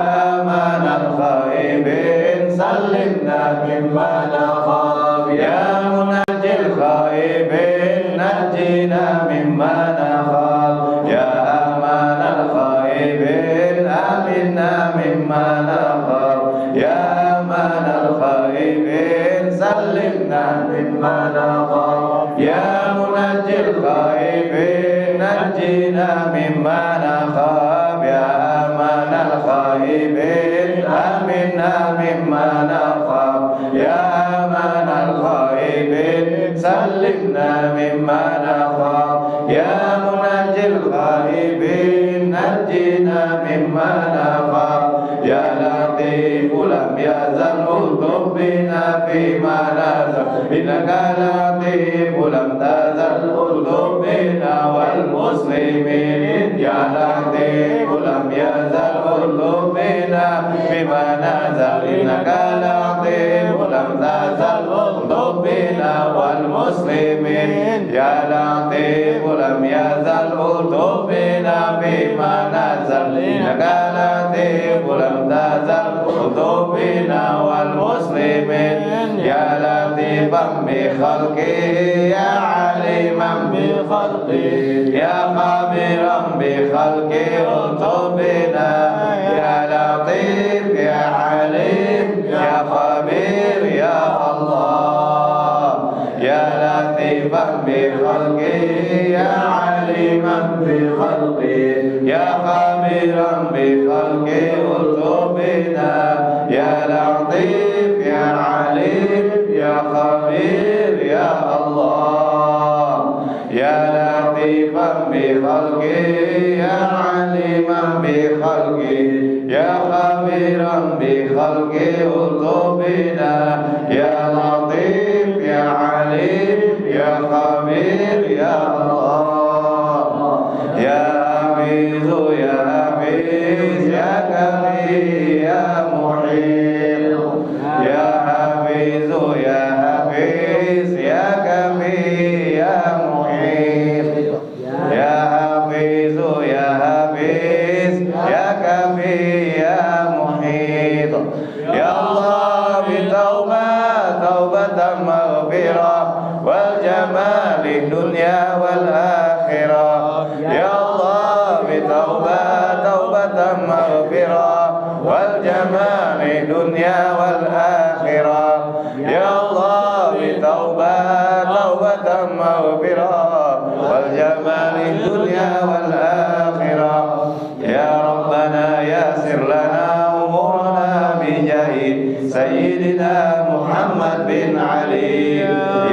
من الخائبين سلمنا مما نخاف يا منجي الخائبين نجينا مما نخاف يا أمان الخائبين آمنا مما نخاف يا أمان الخائبين سلمنا مما نخاف يا منجي الخائبين نجينا مما نخاف يا أمان الخائبين آمنا مما نخاف يا أمان الخائبين سلمنا مما نخاف يا منجي الخائبين نجينا مما نخاف يا لطيف لم يزل الطف بنا فيما نزل إنك لطيف لم تزل الطف بنا والمسلمين يا لطيف لم يزل الطف بنا فيما نزل إنك لطيف لم تزل الطف بنا والمسلمين يا لطيف لم يزل الطف بنا فيما نزل إنك لطيف لم تزل الطف بنا والمسلمين يا لطيفا بخلقه يا عليما بخلقه يا خبيرا بخلقه الطف بنا يا لطيف يا عليم يا خبير يا الله يا لطيفا بخلقه يا عليما بخلقه يا خبيرا بخلقه الطف بنا يا لطيف يا عليم يا خبير يا الله يا لطيفا بخلقه يا عليما بخلقه يا خبيرا بخلقه الطف بنا يا لطيف يا عليم يا خبير يا الله يا حفيظ يا حفيظ يا كبير يا محيط يا حفيظ يا حفيظ يا كبير يا محيط يا حفيظ يا حفيظ يا كبير يا محيط يا الله بتوبة توبة مغفرة والجمال الدنيا والآخرة يا الله بتوبة توبة مغفرة والجمال الدنيا والآخرة يا الله بتوبة توبة مغفرة والجمال الدنيا والآخرة يا ربنا يسر لنا أمورنا بجاه سيدنا محمد بن علي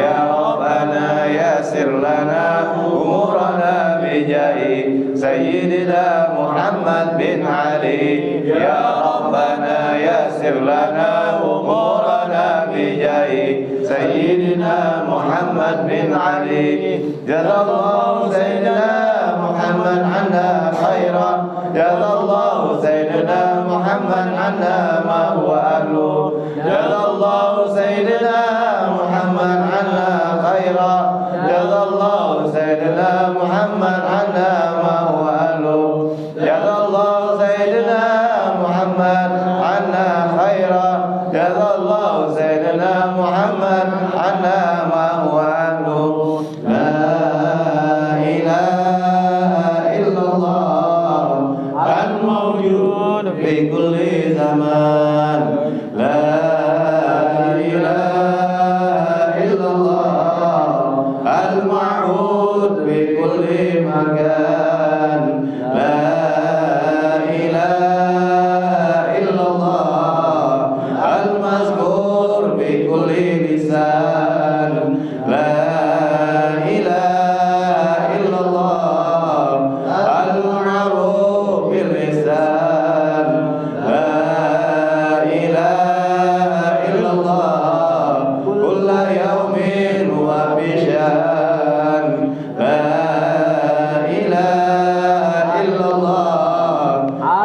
يا ربنا يسر لنا أمورنا بجاه سيدنا محمد بن علي يا ربنا يسر لنا أمورنا بجاه سيدنا محمد بن علي جزا الله سيدنا محمد عنا خيرا جزا الله سيدنا محمد عنا ما هو أهله جزا الله سيدنا محمد عنا خيرا جزا الله سيدنا محمد عنا ما هو أهله جزا الله سيدنا محمد عنا خيرا جزا الله سيدنا محمد عنا ما هو أهله لا إله إلا الله الموجود في كل زمان لا إله لسان لا إله إلا الله المعروف باللسان لا إله إلا الله كل يوم هو بشان لا إله إلا الله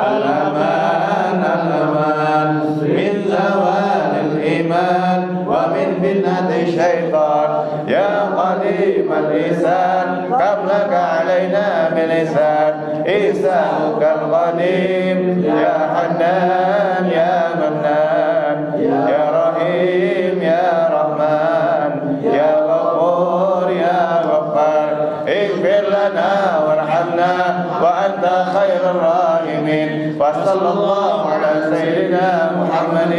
الأمان الأمان من زوال الإيمان ومن فتنة الشيطان يا قديم الإحسان قبلك علينا بلسان إحسانك القديم يا حنان يا منان يا رحيم يا رحمن يا غفور يا غفار اغفر لنا وارحمنا وأنت خير الراحمين وصلى الله على سيدنا محمد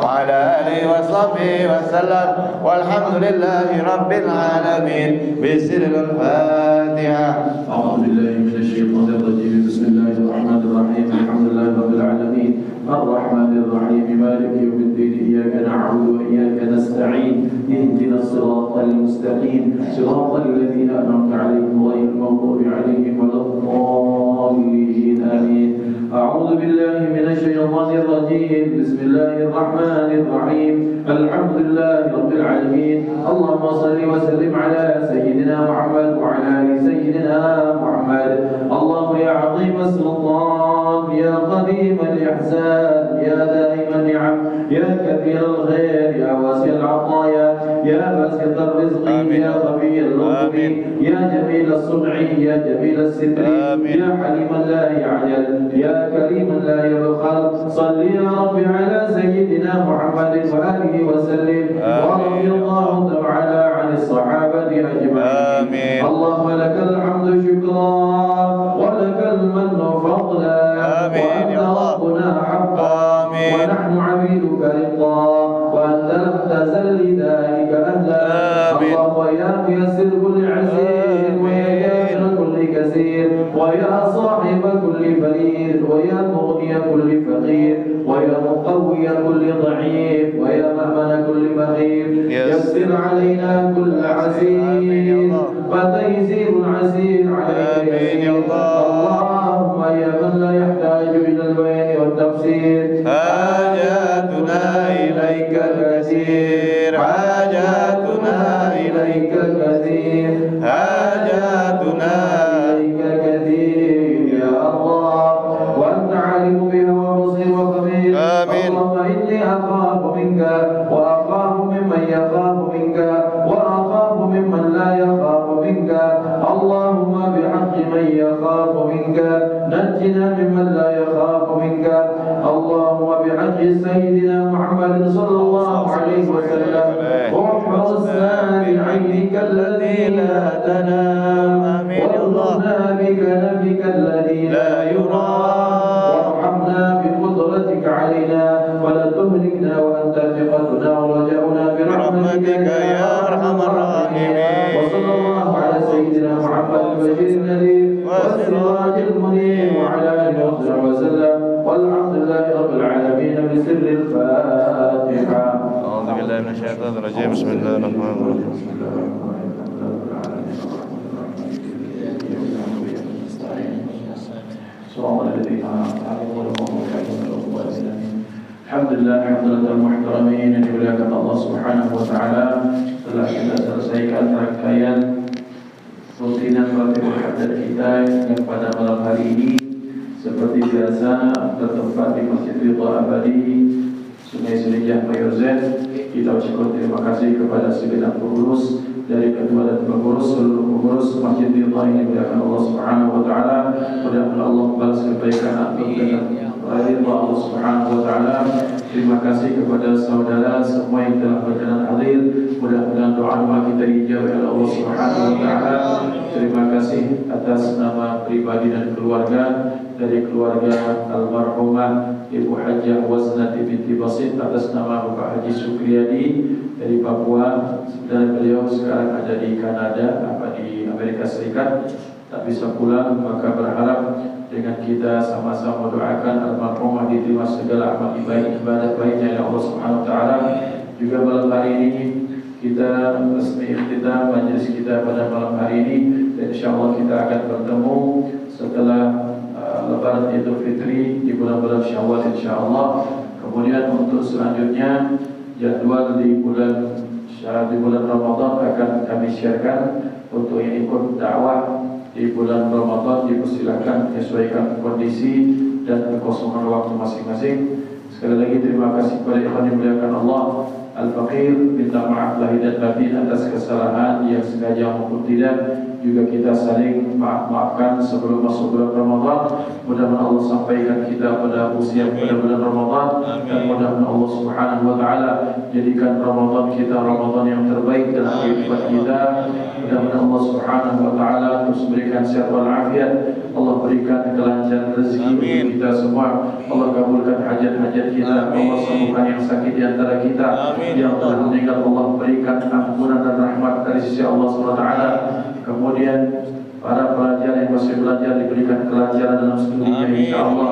وعلى آله وصحبه وسلم والحمد لله رب العالمين بسر الفاتحة. أعوذ بالله من الشيطان الرجيم. بسم الله الرحمن الرحيم. الحمد لله رب العالمين الرحمن الرحيم مالك يوم الدين. إياك نعبد وإياك نستعين. اهدنا الصراط المستقيم صراط الذين أنعمت عليهم غير المغضوب عليهم ولا الضالين. آمين. أعوذ بالله من الشيطان الرجيم. بسم الله الرحمن الرحيم. الحمد لله رب العالمين. اللهم صل وسلم على سيدنا محمد وعلى آل سيدنا محمد. اللهم يا عظيم السلطان يا قديم الإحسان يا دائم النعم يا كثير الخير يا واسع العطايا يا باسط الرزق يا خفي اللطف يا جميل الصنع يا جميل الستر يا حليما لا يعجل يا كريما لا يبخل. صل يا رب على سيدنا محمد وآله وسلم. ورضي الله تعالى عن الصحابة أجمعين. اللهم لك الحمد شكرا ولك المن فضلا وأنت ربنا حقا ونحن عبيدك رقا وأنت لم تزل لذلك أهلا. اللهم يا ميسر كل عسير ويا جامع كل كثير ويا صاحب كل فريد ويا مغني كل فقير ويا مقوي كل ضعيف ويا مأمن كل بخيل يسر علينا كل عسير فتيسير العسير عليك يسير. اللهم يا من لا يحتاج إلى البيان والتفسير حاجاتنا إليك كثير حاجاتنا إليك كثير حاجاتنا إليك كثير يا الله وأنت عالم بها وبصير وخبير. اللهم إني أخاف منك وأخاف ممن يخاف منك وأخاف ممن لا يخاف منك. اللهم بحق من يخاف منك نجنا ممن لا يخاف منك. اللهم بحق سيدنا محمد صلى الله عليه وسلم واحفظنا بعينك الذي لا تنام وارزقنا بكنفك الذي لا يرام وارحمنا بقدرتك علينا ولا تهلكنا وأنت ثقتنا ورجاؤنا برحمتك يا أرحم الراحمين. وصلى الله على سيدنا محمد البشير النذير والسراج المنير وعلى آله وصحبه وسلم والحمد لله رب العالمين بسر الفاتحة. أعوذ بالله من الشيطان الرجيم. بسم الله الرحمن الرحيم. Alhamdulillah hamdulillah muhtaramin yang dimuliakan Allah Subhanahu wa taala. Telah kita selesaikan rangkaian rutinan Fatihul Haddad kita yang pada malam hari ini seperti biasa bertempat di Masjid Ridha Abadi Sungai Sulijah Mayor Z. Kita ucapkan terima kasih kepada segenap pengurus dari ketua dan pengurus seluruh pengurus Masjid Ridha ini dimuliakan Allah Subhanahu wa taala. Mudah-mudahan Allah membalas kebaikan antum dengan ridha Allah Subhanahu wa taala. Terima kasih kepada saudara semua yang telah berkenan hadir. Mudah-mudahan doa kita dijawab oleh Allah Subhanahu wa taala. Terima kasih atas nama pribadi dan keluarga dari keluarga almarhumah Ibu Hajjah Waznati binti Basit atas nama Bapak Haji Sukriyadi dari Papua. Dan beliau sekarang ada di Kanada, di Amerika Serikat, tak bisa pulang, maka berharap dengan kita sama-sama doakan almarhumah diterima segala amal ibadah baiknya oleh Allah Subhanahu wa taala, Juga malam hari ini kita resmi ikhtitam majlis kita pada malam hari ini, dan insyaallah kita akan bertemu setelah Lebaran Idul Fitri di bulan-bulan Syawal insyaallah. Kemudian untuk selanjutnya jadwal di bulan Ramadan akan kami sharekan. Untuk yang ikut dakwah di bulan Ramadan dipersilakan menyesuaikan kondisi dan kekosongan waktu masing-masing. Sekali lagi terima kasih kepada ikhwan yang dimuliakan Allah. Al-Faqir minta maaf lahir dan batin atas kesalahan yang sengaja maupun tidak. Juga kita saling maaf-maafkan sebelum masuk bulan Ramadan. Mudah-mudahan Allah sampaikan kita pada usia pada bulan Ramadan. Dan mudah-mudahan Allah Subhanahu wa taala jadikan Ramadan kita Ramadan yang terbaik dalam kehidupan kita. Mudah-mudahan Allah Subhanahu wa taala terus berikan sehat wal afiat. Allah berikan kelancaran rezeki untuk kita semua. Allah kabulkan hajat-hajat kita. Allah sembuhkan yang sakit di antara kita. Yang telah meninggal Allah berikan ampunan dan rahmat dari sisi Allah SWT. Kemudian para pelajar yang masih belajar diberikan kelancaran dalam studinya insyaallah.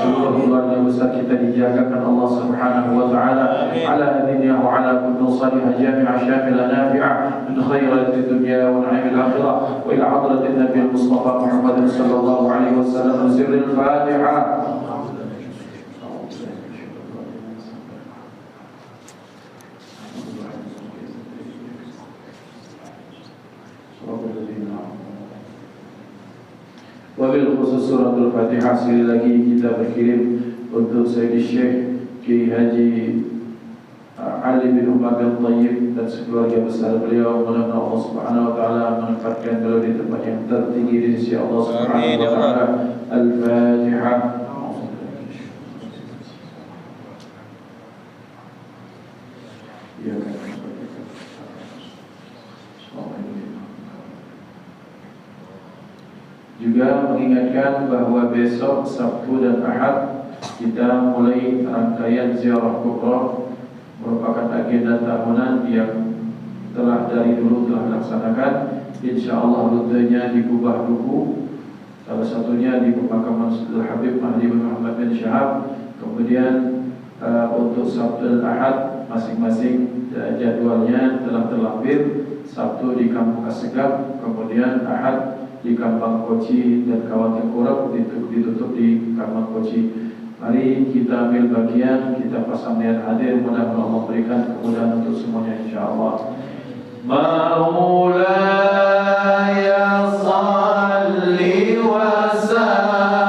Seluruh keluarga besar kita dijagakan Allah Subhanahu wa taala. Ala hadiniya wa ala kulli salihah jami'ah syamila nafi'ah min khairatid dunya wa na'imil akhirah wa ila hadratin Nabi Mustafa Muhammad sallallahu alaihi wasallam sirril Fatihah. Wabil khusus suratul Fatihah sekali lagi kita berkirim untuk Sayyidi Syekh Kiai Haji Ali bin Umar bin Tayyib dan sekeluarga besar beliau. Mudah-mudahan Allah Subhanahu wa taala menempatkan beliau di tempat yang tertinggi di sisi Allah Subhanahu wa taala. Al-Fatihah. Juga mengingatkan bahwa besok Sabtu dan Ahad kita mulai rangkaian ziarah kubra, merupakan agenda tahunan yang dari dulu telah dilaksanakan. InsyaAllah rutenya diubah dulu. Salah satunya di pemakaman Saudara Habib Mahdi bin Muhammad bin Syahab. Kemudian untuk Sabtu dan Ahad masing-masing jadwalnya telah terlampir. Sabtu di Kampung Asegaf, kemudian Ahad di Kampung Koci dan Kawasan Kurap ditutup di Kampung Koci. Mari kita ambil bagian, kita pasang niat hadir, mudah-mudahan Allah berikan kemudahan untuk semuanya insyaallah. Maulaya salli wa sallim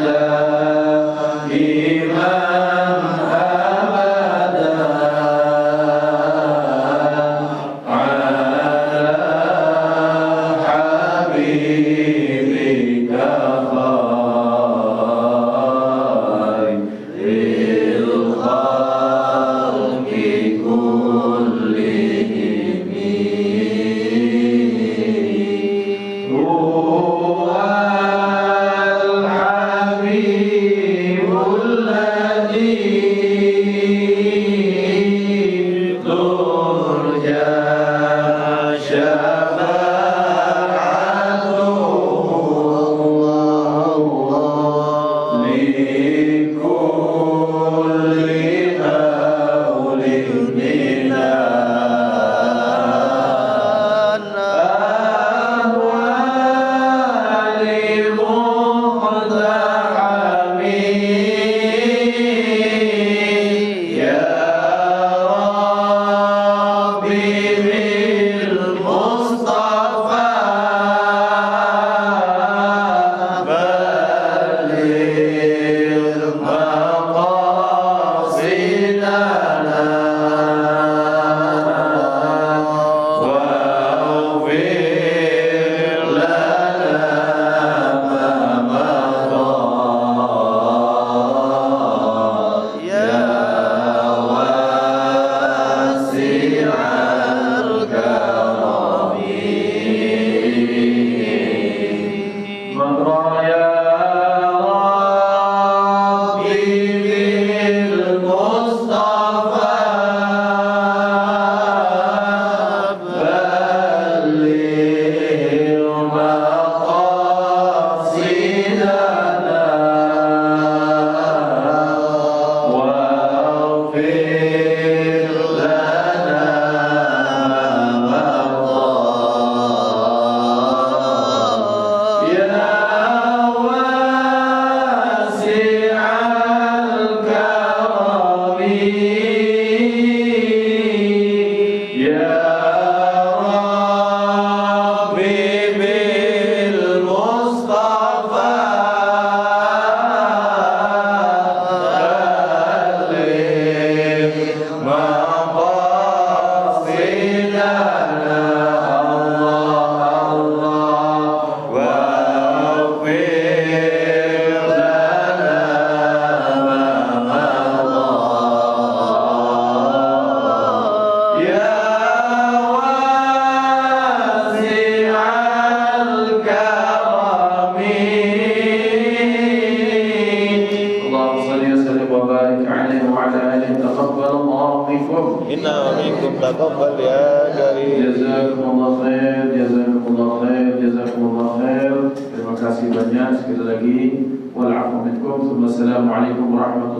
daiman Allah تقبل يا كريم. Jazakumullah khair, jazakumullah khair, jazakumullah khair. Terima kasih banyak sekali lagi. Wal 'afwu minkum. Wassalamualaikum warahmatullahi wabarakatuh.